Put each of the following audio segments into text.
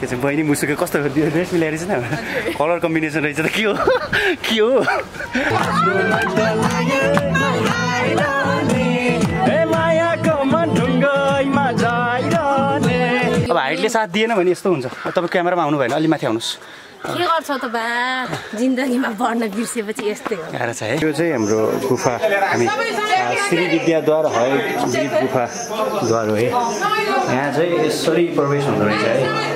के छ बहिनी मुसुको कस्तो ड्रेस मिलाएर छ न कलर कम्बिनेसन रहेछ त के हो के हो अब हाइटले साथ दिएन भने यस्तो हुन्छ तपाईँ क्यामेरामा आउनु भएन अलि माथि आउनुहोस् के गर्छौ त बा जिन्दगीमा बढ्न बिर्सेपछि यस्तै हो गाह्रो छ है यो चाहिँ हाम्रो गुफा हामी श्री विद्याद्वार है गुफाद्वार हो है यहाँ चाहिँ यसरी प्रवेश हुँदो रहेछ है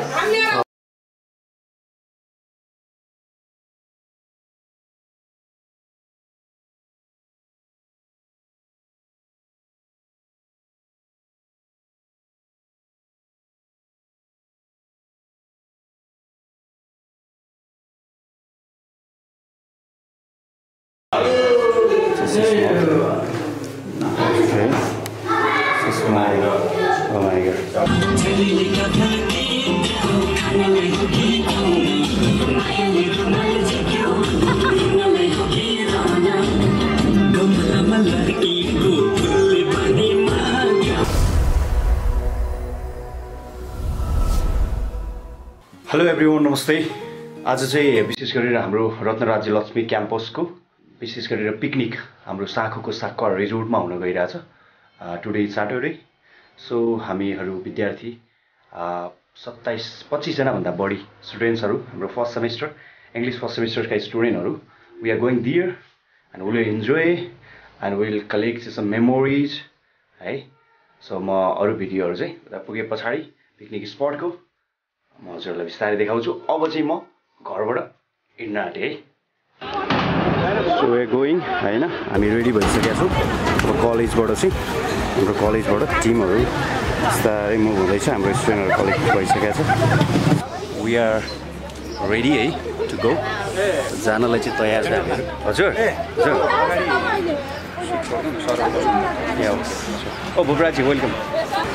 हेलो एभ्रिवन नमस्ते आज चाहिँ विशेष गरेर हाम्रो रत्न राज्य लक्ष्मी क्याम्पसको विशेष गरेर पिकनिक हाम्रो साखोको साक्वा रिजोर्टमा हुन गइरहेछ टुडे सैटरडे सो हामीहरू विद्यार्थी 25 जना भन्दा बढी स्टुडेन्ट्सहरू हाम्रो फर्स्ट सेमेस्टर इंग्लिश फर्स्ट सेमेस्टरका स्टुडेन्टहरू we are going there and we will enjoy and we will collect some memories है सो म अरु भिडियोहरू चाहिँ उता पुगे पछाडी पिकनिक स्पटको म हजुरलाई विस्तारै देखाउँछु अब चाहिँ म घरबाट हिँड्न आँटे है सो वे गोइङ हैन हामी रेडी भइसकेका छौँ अब कलेजबाट चाहिँ हाम्रो कलेजबाट टिमहरू बिस्तारै मुभ हुँदैछ हाम्रो स्टुडेन्टहरू कलेज भइसकेका छ वी आर रेडी है टु गो जानलाई चाहिँ तयार छ हामीहरू हजुर ओ बुबराजी वेलकम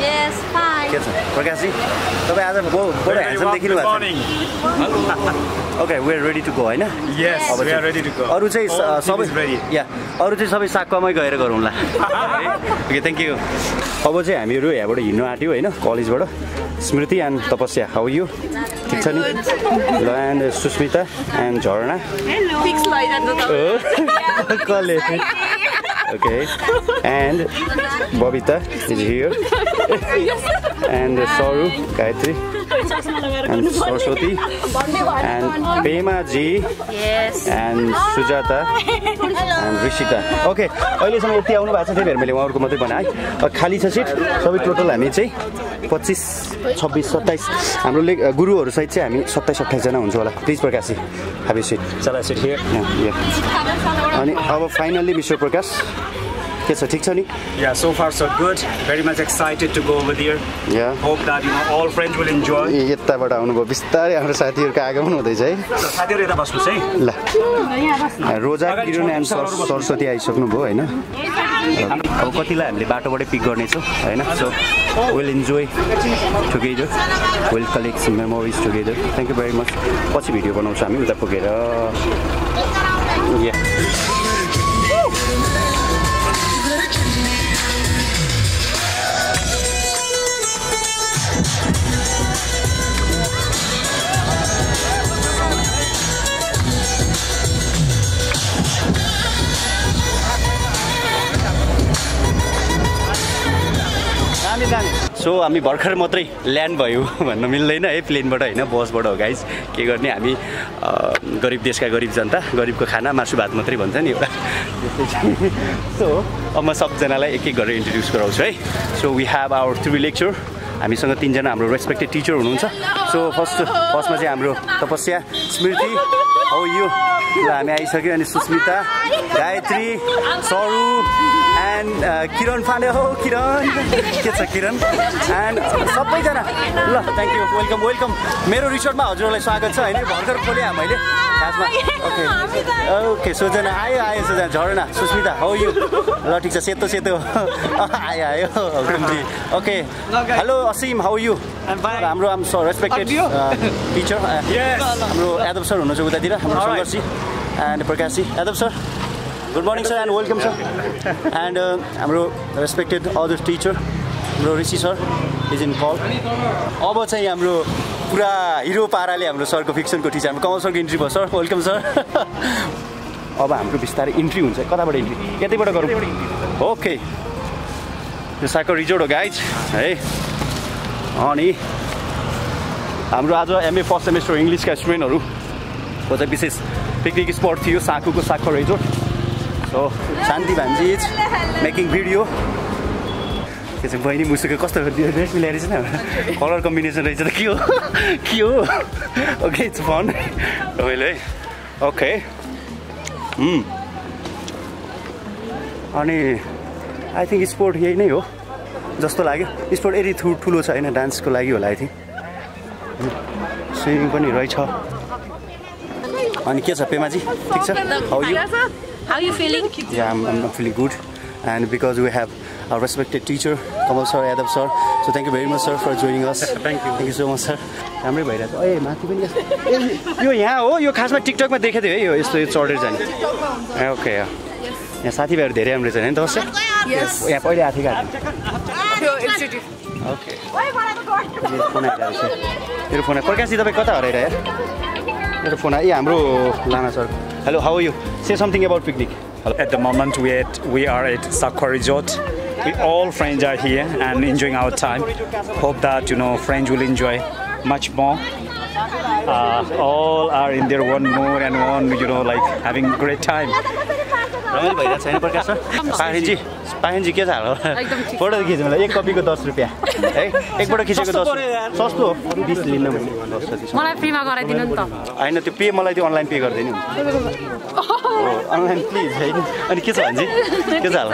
यस फाइन के छ प्रकाशजी तपाईँ आज बडो ह्यान्डसम देखिनु भएको छ okay we are ready to go हैन yes we are ready to go अरु चाहिँ सबै रेडी या अरु चाहिँ सबै साक्वामै गएर गरौँला ओके थ्यांक यू अब चाहिँ हामीहरू यहाँबाट हिँड्न आट्यौ हैन कलेजबाट Smriti and Tapasya how you ठिक छ नि ल and Sushmita and Jharna hello फिक्स लैजानु त कले okay and Bobita is here and Saru Gayatri and Saraswati and Pema ji yes and Sujata and Rishika okay अहिले सम्म यति आउनु भएको छ त्यही भएर मैले उहाँहरुको मात्रै भने है खाली छ सिट सबै टोटल हामी चाहिँ 25 26 27 हाम्रो गुरुहरु सहित चाहिँ हामी 27 28 जना हुन्छ होला please Prakash ji have a seat Shall I sit here? अनि अब फाइनली मिस्टर प्रकाश के छ ठीक छ नि Yeah, so far so good. Very much excited to go over there. Yeah. Hope that all friends will enjoy. यताबाट आउनुभयो बिस्तारै हाम्रो साथीहरुको आगमन हुँदैछ है साथीहरु यता बस्नुस् है ल रोजा किरण एन्ड सरस्वती आइसक्नु भयो हैन अब कतिलाई हामीले बाटोबाटै पिक गर्नेछौँ हैन so will enjoy together will collect some memories together thank you very much पछि भिडियो बनाउँछु हामी उता पुगेर या सो हामी भर्खर मात्रै ल्यान्ड भयो भन्न मिल्दैन है प्लेनबाट हैन बसबाट हो गाइस के गर्ने हामी गरिब देशका गरिब जनता गरिबको खाना मासु भात मात्रै भन्छ नि एउटा सो अब म सबजनालाई एक एक गरेर इन्ट्रोड्युस गराउँछु है so we have our 3 lecture हामीसँग 3 जना हाम्रो रेस्पेक्टेड टिचर हुनुहुन्छ सो फर्स्टमा चाहिँ हाम्रो तपस्या स्मृति हौ यु ल हामी आइसक्यो अनि सुस्मिता गायत्री सरू एन्ड किरण पाण्डे हो किरण के छ किरण एन्ड सबैजना ल थ्यांक यू वेलकम वेलकम मेरो रिसोर्टमा हजुरहरूलाई स्वागत छ हैन भर्खर खोले मैले खासमा ओके ओके सोजना आयो सोजना झरना सुस्मिता हौ यु ल ठिक छ सेतो सेतो आयो हुकुमजी okay hello Asim how you हाम्रो रेस्पेक्टेड टिचर हाम्रो यादव सर हुनुहुन्छ उतातिर हाम्रो सङ्घर्षी एन्ड प्रकाशी Yadav sir good morning sir and welcome sir and हाम्रो रेस्पेक्टेड अदर टिचर हाम्रो Rishi sir is in call अब चाहिँ हाम्रो पुरा हिरो पाराले हाम्रो सरको फिक्सनको टिचर हाम्रो कमल सरको इन्ट्री भयो सर वेलकम सर अब हाम्रो बिस्तारै इन्ट्री हुन्छ कताबाट इन्ट्री यतैबाट गरौँ ओके यो साको रिजोर्ट हो गाइज है अनि हाम्रो आज एमए फर्स्ट सेमेस्टर इङ्ग्लिसका स्टुडेन्टहरूको चाहिँ विशेष पिकनिक स्पट थियो साकुको साको रिजोर्ट सो शान्ति भान्जिज मेकिङ भिडियो के चाहिँ बहिनी मुसुको कस्तो ड्रेस मिलाएर चाहिँ कलर कम्बिनेसन रहेछ त के हो ओके इट्स फन रमाइलो है ओके अनि आई थिङ्क स्पोर्ट यही नै हो जस्तो लाग्यो स्पोर्ट यति ठुलो छ होइन डान्सको लागि होला आई थिङ्क स्विमिङ पनि रहेछ अनि के छ पेमाजी ठिक छ How you feeling? Yeah, I'm feeling good and because we have our respected teacher Kamal sir, Yadav sir, so thank you very much sir for joining us. Thank you so much sir. राम्रै भइरहेछ ए माथि पनि यो यहाँ हो यो खासमा टिकटकमा देखेको थियो है यो यस्तो चढेर जाने ओके यहाँ साथीभाइहरू धेरै राम्रो छ नि त यहाँ पहिले आएको थियो ओके मेरो फोन प्रकाशजी तपाईँ कता हराइरह्यो मेरो फोन ए हाम्रो Lama sir hello how are you say something about picnic At the moment, we are at Sakwa Resort. We all friends are here and enjoying our time. Hope that friends will enjoy much more. All are in their one mood and one like having great time. रमाइलो भइरहेको छैन प्रकाश sir पाखिनजी के छ हाल photo खिच्नु मलाई 1 कपीको 10 रुपियाँ है एकबाट खिचेको 10 सस्तो हो 20 लिनु मलाई फ्रीमा गराइदिनु नि त हैन त्यो पे मलाई त्यो अनलाइन पे गर्दैन अनलाइन प्लिज है अनि के छ भन्जी के छ हाल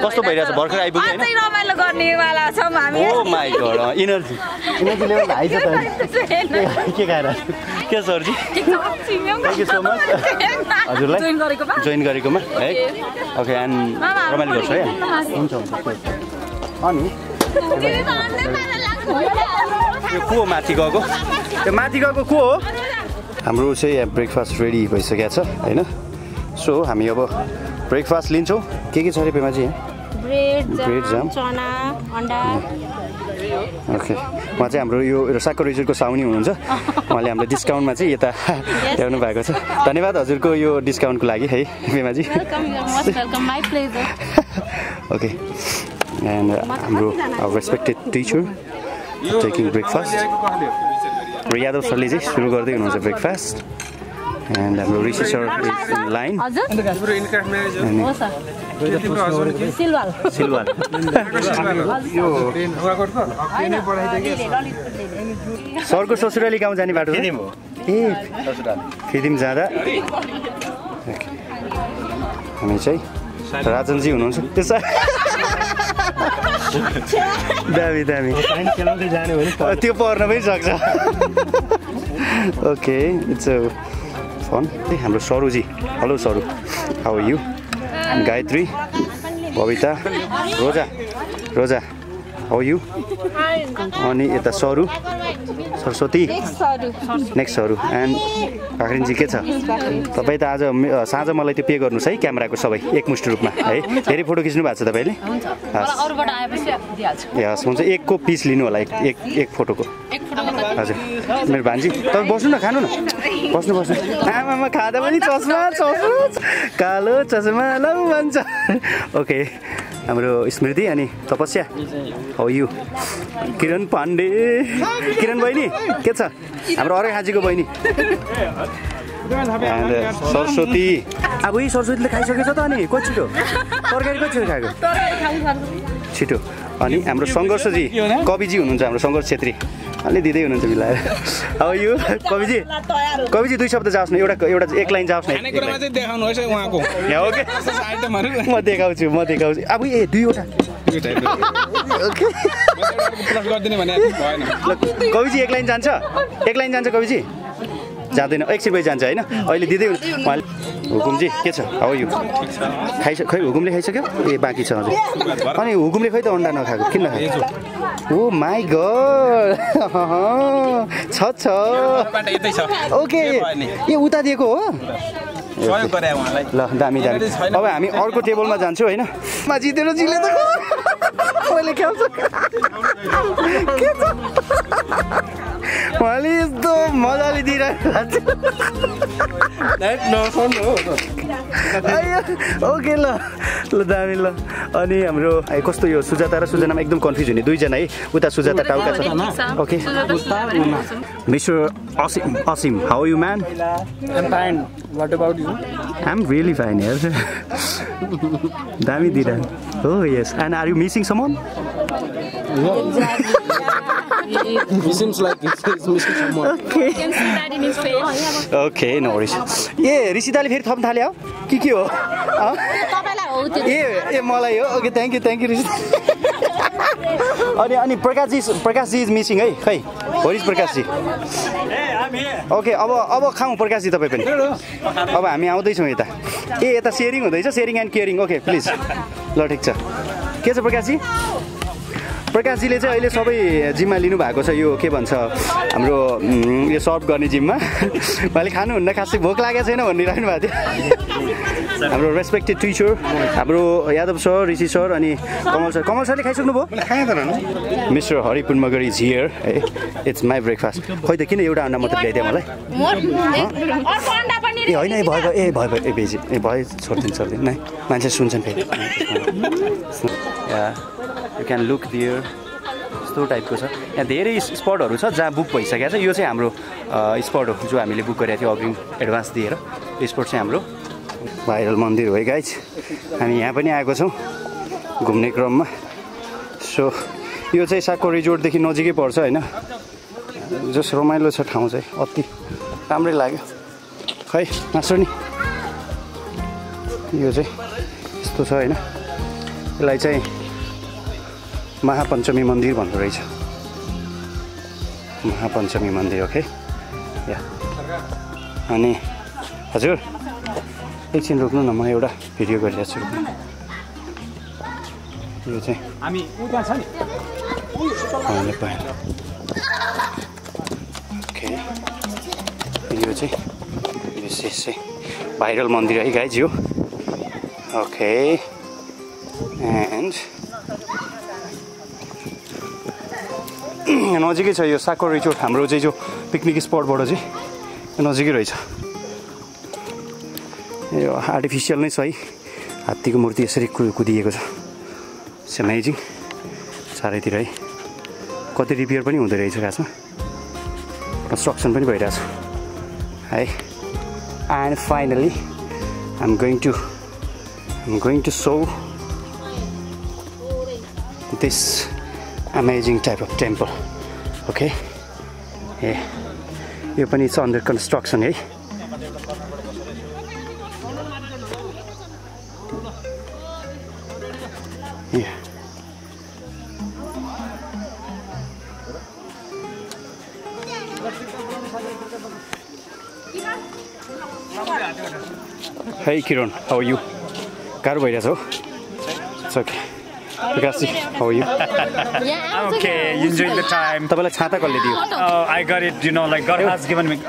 कस्तो भइरहेछ भर्खर आइपुग्यो हैन रमाइलो गर्नेवाला छौं हामी oh my god energy level high छ त के खाएर के सरजी थ्यांक यू सो मच हजुरलाई जोइन गरेकोमा है ओके एन्ड रमाइलो गर्छ है हुन्छ अनि यो को माथि गएको त्यो माथि गएको को हो हाम्रो चाहिँ ब्रेकफास्ट रेडी भइसकेको छ हैन सो हामी अब ब्रेकफास्ट लिन्छौँ के छ रे पेमा चाहिँ ब्रेड जाम चना अन्डा ओके उहाँ चाहिँ हाम्रो यो साको रिजोर्टको साउनी हुनुहुन्छ उहाँले हाम्रो डिस्काउन्टमा चाहिँ यता ल्याउनु भएको छ धन्यवाद हजुरको यो डिस्काउन्टको लागि है पेमाजी welcome my pleasure okay and हाम्रो रेस्पेक्टेड टिचर टेकिङ ब्रेकफास्ट र यादव सरले चाहिँ सुरु गर्दै हुनुहुन्छ ब्रेकफास्ट एन्ड हाम्रो ऋषि सर लाइन सिलवाल सरको ससुराली गाउँ जाने बाटो ए फिदिम जाँदा हामी चाहिँ राजनजी हुनुहुन्छ त्यसो दामी त्यो पर्न पनि सक्छ ओके इट्स फन हाम्रो सरुजी hello Saru how are you Gayatri Babita Roja how are you अनि यता सरू सरस्वती नेक्स्ट सरू एन्ड काखरिनजी के छ तपाईँ त आज साँझ मलाई त्यो पे गर्नुहोस् है क्यामेराको सबै एकमुष्ट रूपमा है धेरै फोटो खिच्नु भएको छ तपाईँले हस् हुन्छ 1 को पिस लिनु होला एक फोटोको हजुर मेरो भान्जी तपाईँ बस्नु न खानु न बस्नु आमामा खाँदा पनि चस्मा कालो चस्मा लौ भन्छ ओके हाम्रो स्मृति अनि तपस्या हो यु किरण पाण्डे किरण बहिनी के छ हाम्रो अरे खाँचीको बहिनी सरस्वती अब यही सरस्वतीले खाइसकेछ त अनि को छिटो तरकारी को छिटो खाएको छिटो अनि हाम्रो सङ्घर्षजी कविजी हुनुहुन्छ हाम्रो सङ्घर्ष छेत्री अलि दिँदै हुनुहुन्छ मिलाएर अब यो कविजी 2 शब्द जाओस् न एउटा एक लाइन जाओस् न म देखाउँछु अब ए 2 वटा कविजी एक लाइन जान्छ कविजी जाँदैन एकछिन पछि जान्छ होइन अहिले दिँदै उहाँले हुकुमजी के छ हाउ यु खै हुकुमले खाइसक्यो ए बाँकी छ हजुर अनि हुकुमले खै त अन्डा नखाएको किन नखाएको ओ माई गड छ ओके ए उता दिएको हो ल दामी अब हामी अर्को टेबलमा जान्छौँ होइन जितेर जिले त मैले ख्याउँछु के छ मैले यस्तो मजाले दिइरहेको ओके ल ल दामी ल अनि हाम्रो कस्तो यो सुजाता र सुजनामा एकदम कन्फ्युज हुने दुईजना है उता सुजाता टाउका छ okay mister Asim how you man I'm fine. What about you? I'm really fine यार दामी दिइरह oh yes and are you missing someone He seems like he's missing someone. Okay no worries ए ऋषिताले फेरि थप्न थाल्यो के हो ए मलाई हो ओके थ्याङ्क यू ऋषिता अनि प्रकाश जी इज मिसिङ है खै होर इज प्रकाश जी ओके अब खाउँ प्रकाश जी तपाईँ पनि अब हामी आउँदैछौँ यता यता सेयरिङ हुँदैछ sharing and caring okay please ल ठिक छ के छ प्रकाशजीले चाहिँ अहिले सबै जिम्मा लिनुभएको छ यो के भन्छ हाम्रो यो सर्भ गर्ने जिम्मा मैले खानुहुन्न खासै भोक लागेको छैन भनिरहनु भएको थियो हाम्रो रेस्पेक्टेड टिचर हाम्रो यादव सर ऋषि सर अनि कमल सरले खाइसक्नु भयो मिस्टर हरिपुन मगर इज हियर है इट्स माई ब्रेकफास्ट खै त किन एउटा अन्डा मात्र ल्याइदियो मलाई ए होइन भयो बेजी भयो छोडिदिनु नै मान्छे सुन्छन् फेरि यु क्यान लुक दियर यस्तो टाइपको छ यहाँ धेरै स्पटहरू छ जहाँ बुक भइसकेको छ यो चाहिँ हाम्रो स्पट हो जो हामीले बुक गरेको थियो अग्रिम एडभान्स दिएर यो स्पट चाहिँ हाम्रो भाइरल मन्दिर हो है गाइज हामी यहाँ पनि आएको छौँ घुम्ने क्रममा सो यो चाहिँ साको रिजोर्टदेखि नजिकै पर्छ होइन जस रमाइलो छ ठाउँ चाहिँ अति राम्रै लाग्यो खै मास्टर नि यो चाहिँ यस्तो छ होइन यसलाई चाहिँ महापञ्चमी मन्दिर भन्दो रहेछ महापञ्चमी मन्दिर ओके या अनि हजुर एकछिन रोक्नु न म एउटा भिडियो गरिरहेको छु यो चाहिँ हामी उता छ नि ओके यो चाहिँ विशेष चाहिँ भाइरल मन्दिर है गाइज यो ओके एन्ड नजिकै छ यो साको रिजोर्ट हाम्रो चाहिँ जो पिकनिक स्पटबाट चाहिँ नजिकै रहेछ यो आर्टिफिसियल नै छ है हात्तीको मूर्ति यसरी कुदिएको छ इट्स अमेजिङ चारैतिर है कति रिपेयर पनि हुँदो रहेछ खासमा कन्स्ट्रक्सन पनि भइरहेछ है and finally I am going to show this amazing type of temple okay यो पनि छ अन्डर कन्स्ट्रक्सन है Hey Kiran, how are you? गाह्रो भइरहेछ हो It's okay. Prakash, how are you? I'm okay, enjoying the time. तपाईँलाई छाता कसले दियो? I got it, you know, like God has given me.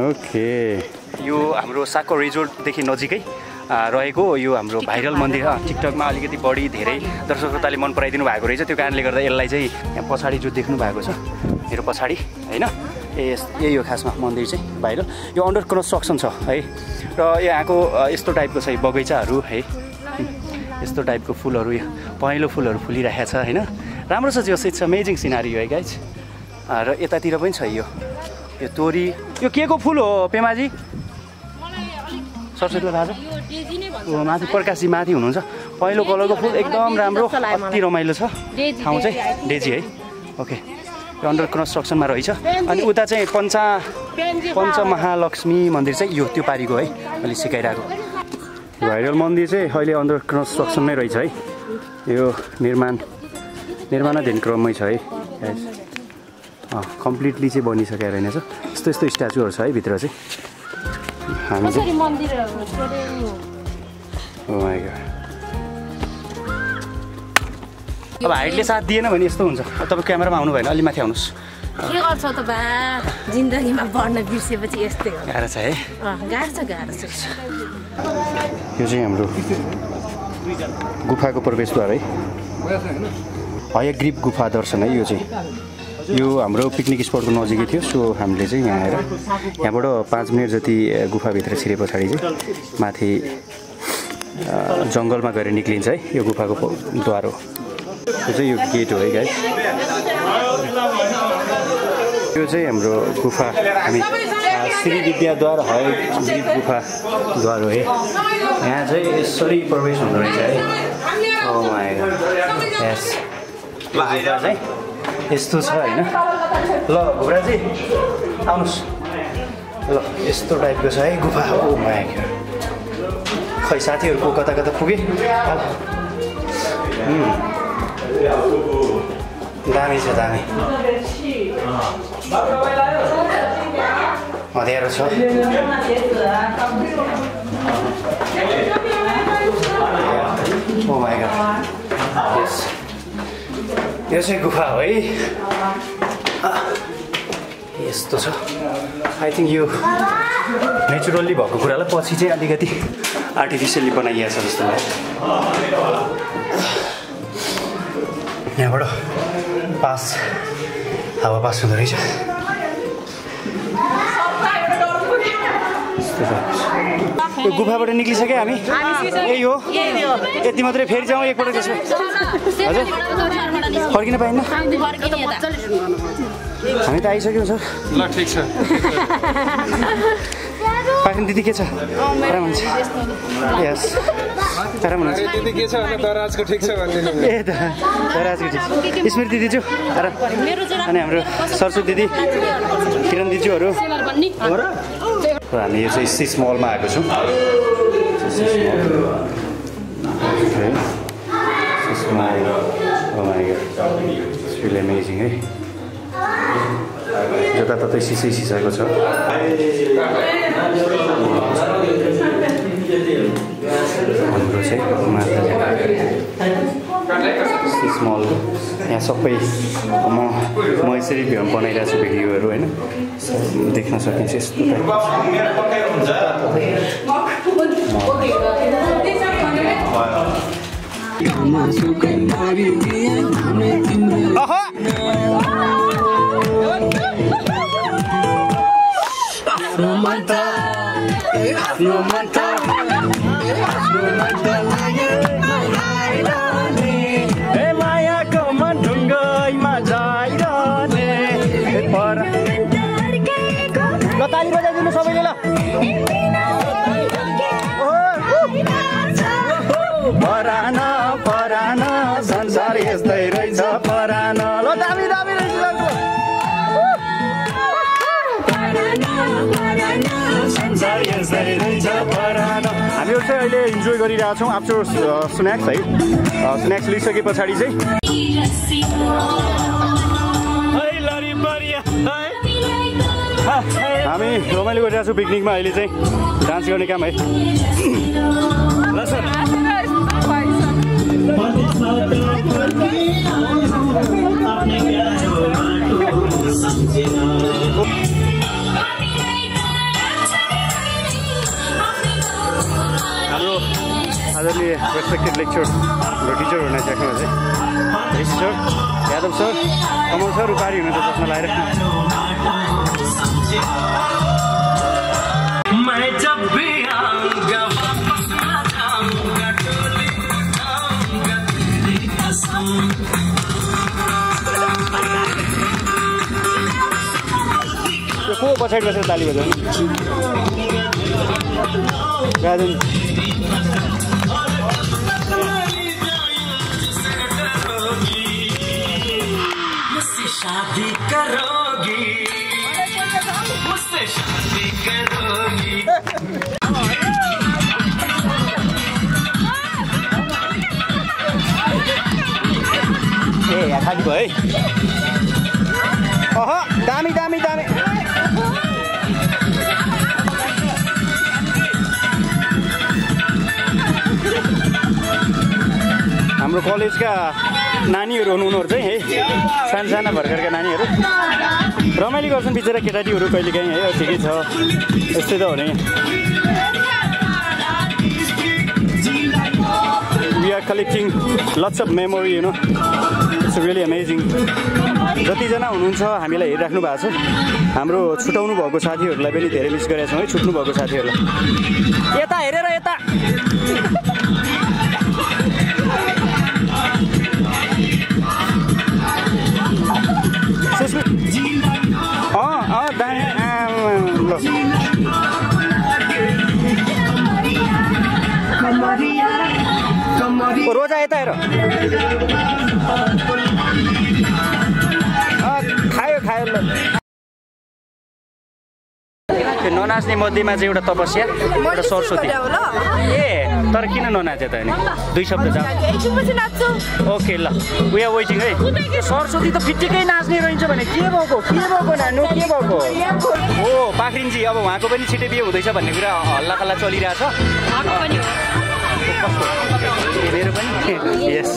Okay यो हाम्रो साको रिजोर्टदेखि नजिकै रहेको यो हाम्रो भाइरल मन्दिर टिकटकमा अलिकति बढी धेरै दर्शक श्रोताले मन पराइदिनु भएको रहेछ त्यो कारणले गर्दा यसलाई चाहिँ यहाँ पछाडि जो देख्नु भएको छ मेरो पछाडि होइन यही हो खासमा मन्दिर चाहिँ भाइरल यो अन्डर कन्स्ट्रक्सन छ है र यहाँको यस्तो टाइपको छ बगैँचाहरू है यस्तो टाइपको फुलहरू पहेँलो फुलहरू फुलिरहेको छ होइन राम्रो छ त्यो इट्स अमेजिङ सिनारी है गाइज र यतातिर पनि छ यो तोरी यो के को फुल हो पेमाजी सरस्वती राजा माथि प्रकाशजी माथि हुनुहुन्छ पहिलो कलरको फुल एकदम राम्रो अति रमाइलो छ ठाउँ चाहिँ डेजी है ओके अन्डर कन्स्ट्रक्सनमा रहेछ अनि उता चाहिँ पञ्चमहालक्ष्मी मन्दिर चाहिँ यो त्यो पारिको है मैले सिकाइरहेको भाइरल मन्दिर चाहिँ अहिले अन्डर कन्स्ट्रक्सन नै रहेछ है यो निर्माणाधीन क्रममै छ है कम्प्लिटली चाहिँ बनिसकेको रहेनछ यस्तो यस्तो स्ट्याचुहरू छ है भित्र चाहिँ हामी चाहिँ अब हाइटले साथ दिएन भने यस्तो हुन्छ तपाईँ क्यामेरामा आउनु भएन अलि माथि आउनुहोस् के गर्छ त बा जिन्दगीमा बढ्न बिर्सेपछि यस्तै हो गाह्रो छ है गाह्रो छ यो चाहिँ हाम्रो गुफाको प्रवेशद्वार है हयग्रीव गुफा दर्शन है यो चाहिँ यो हाम्रो पिकनिक स्पटको नजिकै थियो सो हामीले चाहिँ यहाँ आएर यहाँबाट 5 मिनट जति गुफाभित्र छिरे पछाडि चाहिँ माथि जङ्गलमा गएर निक्लिन्छ है यो गुफाको द्वार हो यो चाहिँ यो गेट हो है गाइस यो चाहिँ हाम्रो गुफा हामी श्री विद्याद्वार हयग्रीव गुफा द्वार हो है यहाँ चाहिँ यसरी प्रवेश हुँदो रहेछ है ओ माय गॉड यस गुफा चाहिँ यस्तो छ हैन ल घुराजी आउनुस् ल यस्तो टाइपको छ है गुफा ओ माय गॉड खै साथीहरुको कता कता पुगे दामी छ दामी अँध्यारो छ ओ माय गॉड यस यो चाहिँ गुफा हो है यस्तो छ आई थिंक यो नेचुरली भएको कुरालाई पछि चाहिँ अलिकति आर्टिफिसियली बनाइएको छ जस्तो लाग्छ यहाँबाट पास हावा पास हुँदो रहेछ यो गुफाबाट निक्लिसक्यो हामी यही हो यति मात्रै फेरि जाउँ एकपल्ट त्यसो हजुर फर्किन पाइन्न हामी त आइसक्यौँ सर ल ठीक छ पाखिन दिदी के छ आराम हुन्छ यस आराम हुन्छ दिदी के छ भने दराजको ठीक छ भन्दिनु ए दराजको ठीक छ स्मृति दिदी छु आराम अनि हाम्रो सरस्वती दिदी किरण दिदीहरू हामी यो चाहिँ सिस मलमा आएको छौँ अमेजिङ है जताततै सिसै सिसाको छ हाम्रो चाहिँ सिस मल यहाँ सबै म यसरी बनाइरहेको छु भिडियोहरू होइन देख्न सकिन्छ यस्तो मायाको मन ढुङ्गैमा जाइरहने ल ताली बजाइदिनु सबैले ल परान परान संसार यस्तै रहेछ परान ल दामी दामी रहेछ संसार यस्तै रहेछ परान हामीहरू चाहिँ अहिले इन्जोय गरिरहेछौँ आफ्टर स्न्याक्स है स्न्याक्स लिइसके पछाडि चाहिँ हामी रमाइलो गरिरहेको छौँ पिकनिकमा अहिले चाहिँ डान्स गर्ने काम है ल सर हाम्रो आदरणीय रेस्पेक्टेड लेक्चर हाम्रो टिचर हुन सक्नु चाहिँ सर यादव सर कमल सर उपारी हुनुहुन्छ चस्मा लगाएर को पछाडि बसेर ताली बजाउनु गाजन शादी करोगी मुझसे शादी करोगी ए यहाँ खाली भयो है अह दामी दामी दामी हाम्रो कलेजका नानीहरू हुनुहुన్నారు चाहिँ है साना साना भर्खरका नानीहरू रमाइलो गर्छन् बिचरा केटाटीहरू कहिलेकाहीँ है ठिकै छ यस्तै त हो नि are collecting lots of memory, you know. It's really amazing. जतिजना हुनुहुन्छ हामीलाई हेरिराख्नु भएको छ हाम्रो छुटाउनु भएको साथीहरूलाई पनि धेरै मिस गरेका छौँ है छुट्नु भएको साथीहरूलाई यता हेरेर यता रोजा यता हेर खायो खायो ल ननाच्ने मध्येमा चाहिँ एउटा तपस्या एउटा सरस्वती ए तर किन ननाचे त अनि दुई शब्द जाऊ ओके ल वी आर वेटिङ है सरस्वती त फिटिकै नाच्ने रहन्छ भने के भएको नानु के भएको हो पाखरिनजी अब उहाँको पनि छिटै बिहे हुँदैछ भन्ने कुरा हल्ला खल्ला चलिरहेछ मेरो पनि यस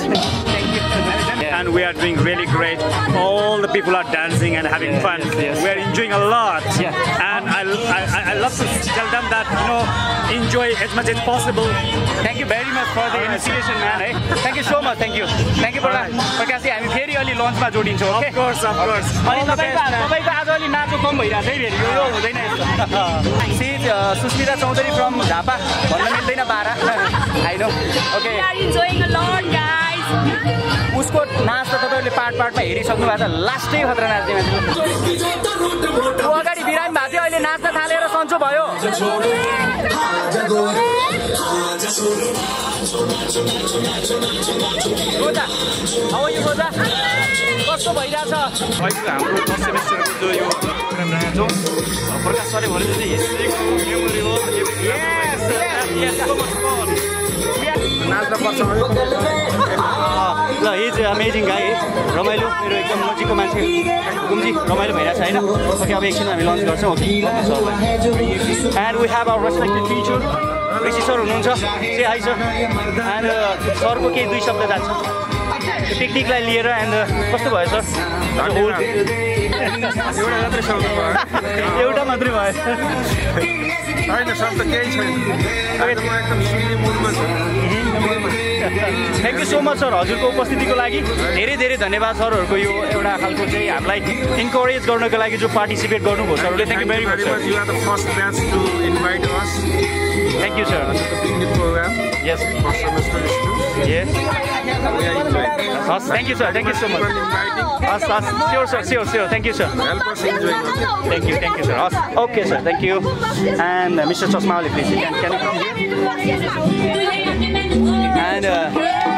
And we are doing really great. All the people are dancing and having fun. Yes. We are enjoying a lot. Yeah. And I love to tell them that, you know, enjoy as much as possible. Thank you very much for the initiation, man. Thank you so much. Thank you. Thank you for that. प्रकाश हामी फेरि अलि लन्चमा जोडिन्छौँ okay Of course. अनि तपाईको आज अलि नाचो कम भइरहेछ है फेरि यो हुँदैन यस्तो सिट सुस्मिता चौधरी फ्रम झापा भन्न मिल्दैन बारा आई नो ओके उसको नाच त तपाईँहरूले पार्टमा हेरिसक्नु भएको छ लास्टै खतरा नाच्ने मान्छे ऊ अगाडि बिरामी भएको थियो अहिले नाच्न थालेर सन्चो भयो रोजा अब यो रोजा कस्तो भइरहेछ अहिले हाम्रो फर्स्ट सेमेस्टरको जो यो प्रोग्राम राखेको छौँ प्रकाश सरले भनेको चाहिँ हिस्ट्रीको मेमोरी हो नाच्न पर्छ ल हिज अमेजिङ गाई रमाइलो मेरो एकदम नजिकको मान्छे गुम्जी रमाइलो भइरहेछ होइन ओके अब एकछिन हामी लन्च गर्छौँ and we have our respected teacher Rishi sir हुनुहुन्छ से हाई सर एन्ड सरको केही दुई शब्द जान्छ पिकनिकलाई लिएर एन्ड कस्तो भयो सर एउटा मात्रै भयो होइन सर त केही छैन एकदम सुन्ने मुडमा छ thank you so much sir हजुरको उपस्थितिको लागि धेरै धेरै धन्यवाद सरहरूको यो एउटा खालको चाहिँ हामीलाई इन्करेज गर्नको लागि जो पार्टिसिपेट गर्नुभयो सरहरूले thank you very much sir you are the first batch to invite us thank you sir picnic programme yes first semester yes हस् thank you sir thank you so much हस् हस् sure sir thank you sir help us enjoy thank you sir हस् okay sir thank you and mister Chasma Oli please can And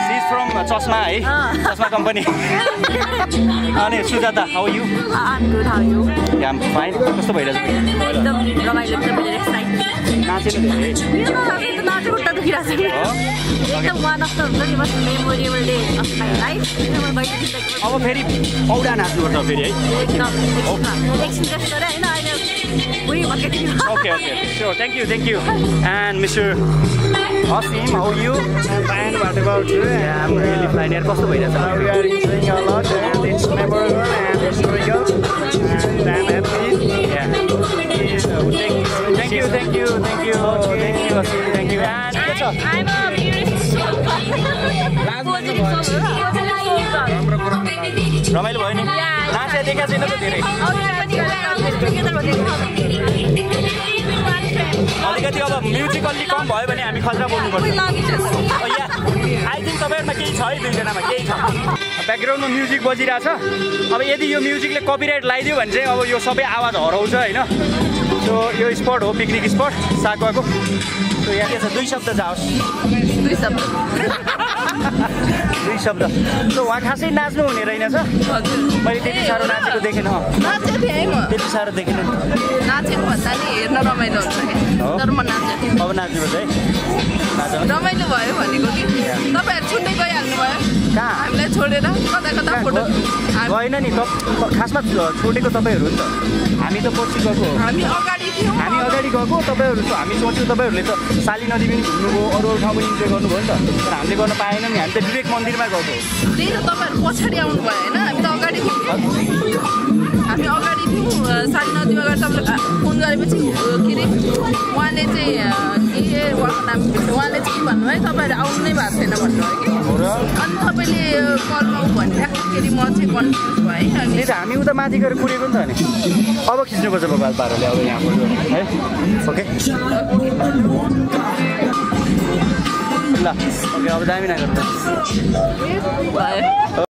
she's from Chosma, eh? Chosma company. And Sujata, how are you? I'm good, how are you? Yeah, I'm fine. कस्तो भइरहेछ? एकदम रमाइलो एकदम excited नाचेन धेरै? मेरो नाचेको खुट्टा दुखिरहेछ कि एकदम one of the most memorable day of my life अब फेरि औडा नाच्नुपर्छ फेरि है एकदम एकछिन रेस्ट गरेँ होइन अहिले बुढी भत्केको okay sure thank you and Mr. Asim, how are you? I'm fine. What about you? Yeah, I'm really fine. यार कस्तो भइरहेछ? We are enjoying a lot and it's memorable and historical and I'm happy. Yeah. Thank you. Thank you, Asim. Thank you. And I'm a रमाइलो भयो नि नाचे देखा छैन त धेरै अलिकति अब म्युजिक अलि कम भयो भने हामी खतरा बोल्नुपर्छ आई थिङ्क तपाईँहरूमा केही छ है दुईजनामा केही छ ब्याकग्राउन्डमा म्युजिक बजिरहेछ अब यदि यो म्युजिकले कपिराइट लगाइदियो भने चाहिँ अब यो सबै आवाज हराउँछ होइन सो यो स्पट हो पिकनिक स्पट साकुवाको सो यहाँ के छ दुई शब्द जाओस् दुई शब्द सो उहाँ खासै नाच्नु हुने रहेनछ मैले त्यति साह्रो नाचेको देखेन त्यति साह्रो देखेन नाचेको भन्दा नि हेर्न रमाइलो हुन्छ कि तर म नाचेको अब नाच्नुपर्छ है रमाइलो भयो भनेको कि तपाईँहरू छुट्टै गइहाल्नु भयो कहाँ हामीलाई छोडेर कता फोटो गएन नि खासमा छोडेको तपाईँहरू हो नि त हामी त पछि गएको हामी अगाडि थियौँ हामी अगाडि गएको तपाईँहरू हामी सोच्यौँ तपाईँहरूले त साली नदी पनि घुम्नुभयो अरू अरू ठाउँ पनि इन्जोय गर्नुभयो नि त तर हामीले गर्न पाएनौँ नि हामी त विवेक मन्दिरमा गएको त्यही त तपाईँहरू पछाडि आउनु भयो होइन हामी त अगाडि थियौँ हामी अगाडि थियौँ साली नदीमा गएर तपाईँले फोन गरेपछि के अरे उहाँले चाहिँ के उहाँको नाम उहाँले चाहिँ के भन्नुभयो तपाईँहरू आउनु नै भएको छैन भन्नुभयो कि अनि तपाईँले कलमा भनिराख्दाखेरि म चाहिँ कन्फ्युज भएँ त्यही त हामी उता माथि गएर कुरेको नि त अनि अब खिच्नुपर्छ भोपाल पाराले अब यहाँबाट है ओके ल ओके अब दामी नगर भयो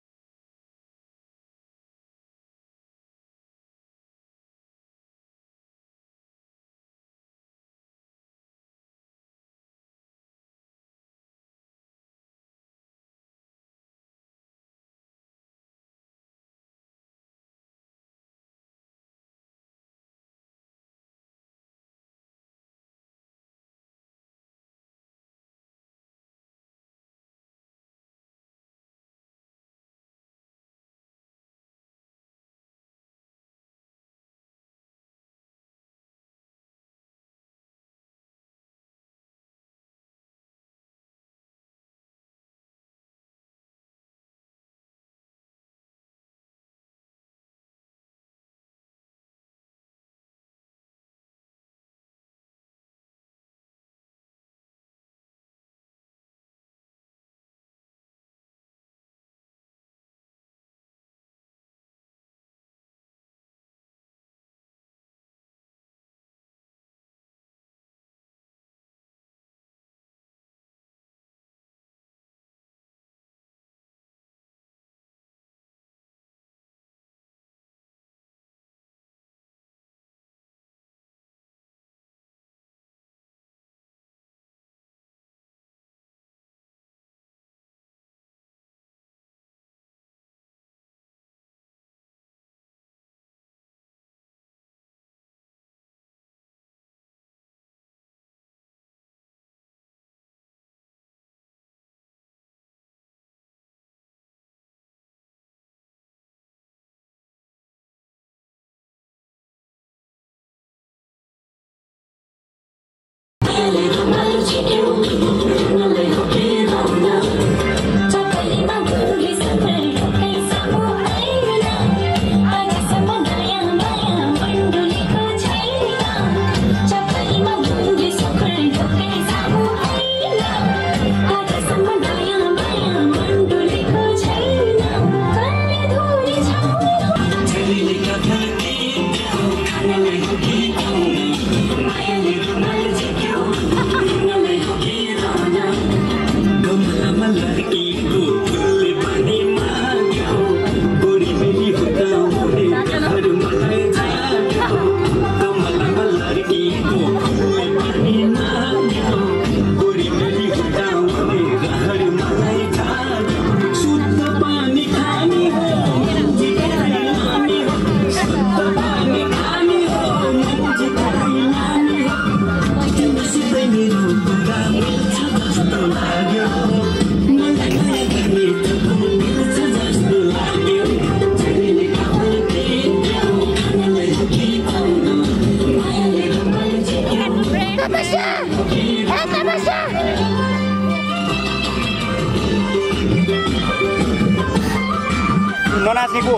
ननाच्नेको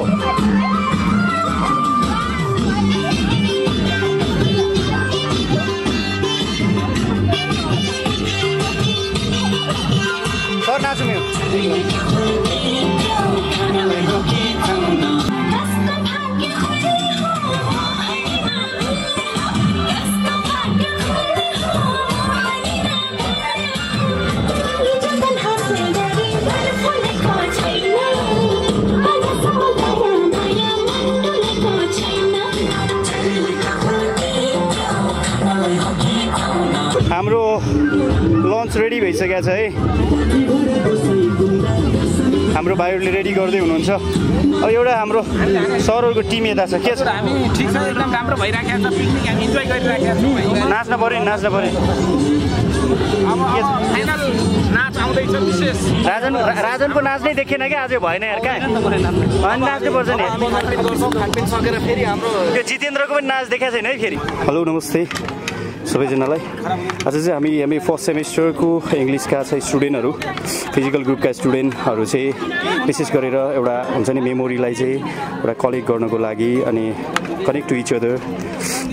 सर नाचौँ यो हाम्रो लन्च रेडी भइसकेको छ है हाम्रो भाइहरूले रेडी गर्दै हुनुहुन्छ अब एउटा हाम्रो सरहरूको टिम यता छ के छ हामी ठिक छ एकदम राम्रो भइराखेको छ पिकनिक हामी इन्जोय गरिराखेका छौँ नाच्न पर्यो नि नाच्न पर्यो फाइनल नाच आउँदैछ विशेष राजनको नाच नै देखेन क्या आज भएन यार कहाँ अनि नाच्नुपर्छ नि खानपिन सकेर फेरि हाम्रो त्यो जितेन्द्रको पनि नाच देखाएको छैन है फेरि हेलो नमस्ते सबैजनालाई आज चाहिँ हामी फर्स्ट सेमेस्टरको इङ्ग्लिसका चाहिँ स्टुडेन्टहरू फिजिकल ग्रुपका स्टुडेन्टहरू चाहिँ विशेष गरेर एउटा हुन्छ नि मेमोरीलाई चाहिँ एउटा कलेक्ट गर्नको लागि अनि कनेक्ट टु इच अदर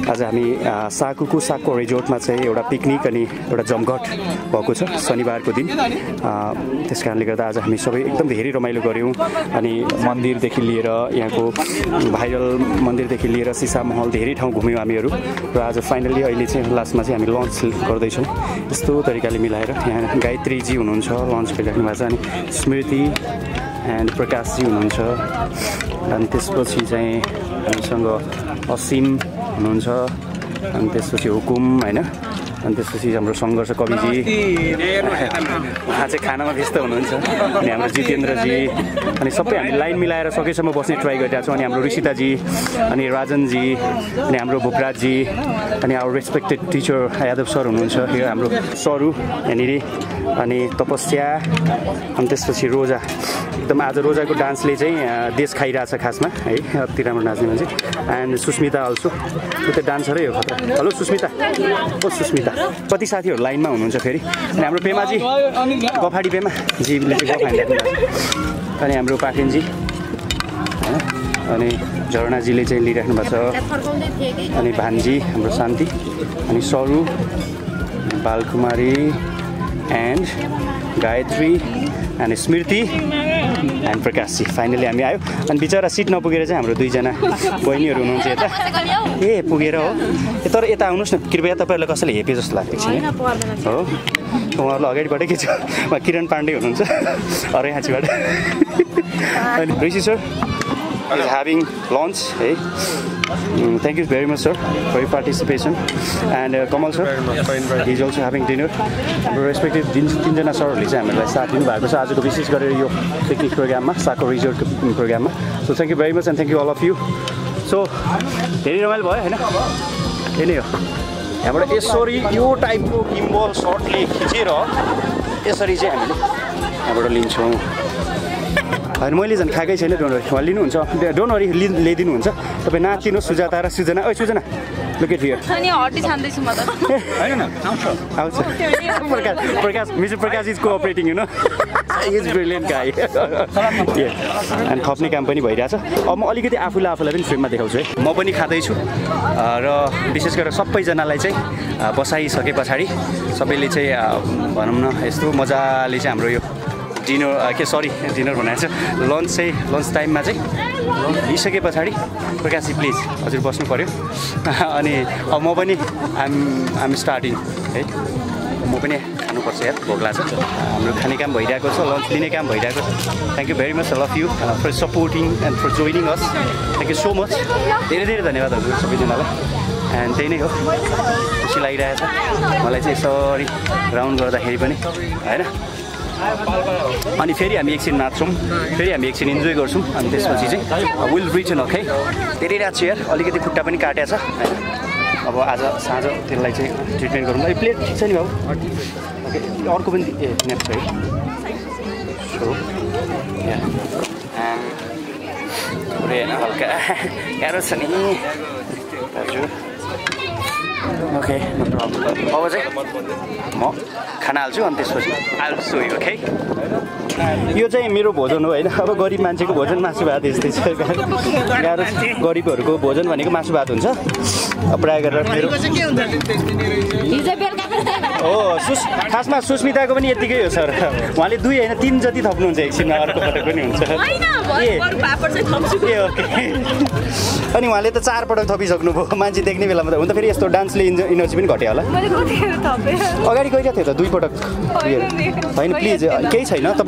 आज हामी साको रिजोर्टमा चाहिँ एउटा पिकनिक अनि एउटा जमघट भएको छ शनिबारको दिन त्यस कारणले गर्दा आज हामी सबै एकदम धेरै रमाइलो गऱ्यौँ अनि मन्दिरदेखि लिएर यहाँको भाइरल मन्दिरदेखि लिएर सिसा महल धेरै ठाउँ घुम्यौँ हामीहरू र आज फाइनली अहिले चाहिँ लास्टमा चाहिँ हामी लन्च गर्दैछौँ यस्तो तरिकाले मिलाएर यहाँ गायत्रीजी हुनुहुन्छ लन्च गरिराख्नु भएको छ अनि स्मृति एन्ड प्रकाशजी हुनुहुन्छ अनि त्यसपछि चाहिँ हामीसँग असीम हुनुहुन्छ अनि त्यसपछि हुकुम होइन अनि त्यसपछि हाम्रो सङ्घर्ष कविजी उहाँ चाहिँ खानामा व्यस्त हुनुहुन्छ अनि हाम्रो जितेन्द्रजी अनि सबै हामी लाइन मिलाएर सकेसम्म बस्ने ट्राई गरिरहेको छौँ अनि हाम्रो ऋषिताजी अनि राजनजी अनि हाम्रो भूपराजजी अनि हाम्रो रेस्पेक्टेड टिचर यादव सर हुनुहुन्छ यो हाम्रो सरु यहाँनिर अनि तपस्या अनि त्यसपछि रोजा एकदम आज रोजाको डान्सले चाहिँ देश खाइरहेछ खासमा है अति राम्रो नाच्ने मान्छे एन्ड सुस्मिता अल्सो त्यो त डान्सरै हो खतरा हेलो सुस्मिता ओ सुस्मिता कति साथीहरू लाइनमा हुनुहुन्छ फेरि अनि हाम्रो पेमाजी गफाडी पेमा जीले चाहिँ गफ हान्नु अनि हाम्रो पाखेनजी होइन अनि झरनाजीले चाहिँ लिइराख्नु भएको छ अनि भान्जी हाम्रो शान्ति अनि सरु बालकुमारी एन्ड गायत्री अनि स्मृति एन्ड प्रकाशजी फाइनली हामी आयो अनि बिचरा सिट नपुगेर चाहिँ हाम्रो दुईजना बहिनीहरू हुनुहुन्छ यता ए पुगेर हो तर यता आउनुहोस् न कृपया तपाईँहरूलाई कसैले हेपे जस्तो लाग्छ एकछिन हो उहाँहरूलाई अगाडिबाटै के छ उहाँ किरण पाण्डे हुनुहुन्छ अरेहाँचीबाट अनि ऋषि sir is having lunch. Hey, thank you very much, sir, for your participation. And Kamal sir, he's also having dinner. Our respected तीनजना सरहरूले चाहिँ हामीलाई साथ दिनुभएको छ आजको विशेष गरेर यो पिकनिक प्रोग्राममा साको रिजोर्टको प्रोग्राममा so thank you very much and thank you all of you so धेरै रमाइलो भयो होइन यही नै हो यहाँबाट यसरी यो टाइपको गिम्बल सर्टले खिचेर यसरी चाहिँ हामीले यहाँबाट लिन्छौँ होइन मैले झन् खाएकै छैन डोनरी उहाँ लिनुहुन्छ डोनरी ल्याइदिनुहुन्छ तपाईँ नाचिनु सुजाता र सुजना ओ सुजना लुकेट हियर हटी छान्दैछु म त होइन आउँछ Prakash mister Prakash is cooperating you know is brilliant guy अनि थप्ने काम पनि भइरहेछ अब म अलिकति आफूलाई पनि फ्रेममा देखाउँछु है म पनि खाँदैछु र विशेष गरेर सबैजनालाई चाहिँ बसाइसके पछाडि सबैले चाहिँ भनौँ न यस्तो मजाले चाहिँ हाम्रो यो डिनर डिनर भनेको छ लन्च टाइममा चाहिँ लिइसके पछाडि प्रकाशजी प्लिज हजुर बस्नु पऱ्यो अनि अब म पनि आइम स्टार्टिङ है म पनि खानुपर्छ यार भोक लाग्छ हाम्रो खाने काम भइरहेको छ लन्च लिने काम भइरहेको छ thank you very much love you for supporting and for joining us thank you so much धेरै धेरै धन्यवाद हजुर सबैजनालाई एन्ड त्यही नै हो खुसी लागिरहेछ मलाई चाहिँ यसरी राउन्ड गर्दाखेरि पनि होइन अनि फेरि हामी एकछिन नाच्छौँ फेरि हामी एकछिन इन्जोय गर्छौँ अनि त्यसपछि चाहिँ विल रिटर्न ओके धेरै रात छ यार अलिकति खुट्टा पनि काटेको छ होइन अब आज साँझ त्यसलाई चाहिँ ट्रिटमेन्ट गरौँ यो प्लेट ठिक छ नि बाबु ओके अर्को पनि नेप छ है सो हल्का गाह्रो छ नि हजुर ओके नो प्रब्लम अब चाहिँ म खाना हाल्छु अनि त्यसपछि आइल सो यु ओके यो चाहिँ मेरो भोजन हो होइन अब गरिब मान्छेको भोजन मासु भात यस्तै छ गाह्रो गरिबहरूको भोजन भनेको मासु भात हुन्छ प्रायः गरेर मेरो हो खासमा सुस्मिताको पनि यत्तिकै हो सर उहाँले 2 होइन 3 जति थप्नुहुन्छ एकछिनमा अर्को पटक पनि हुन्छ ए ओके अनि उहाँले त 4 पटक थपिसक्नु भयो मान्छे देख्ने बेलामा त हुन त फेरि यस्तो डान्सले इनर्जी पनि घट्यो होला अगाडि गइरहेको थियो त 2 पटक होइन प्लिज केही छैन तपाईँ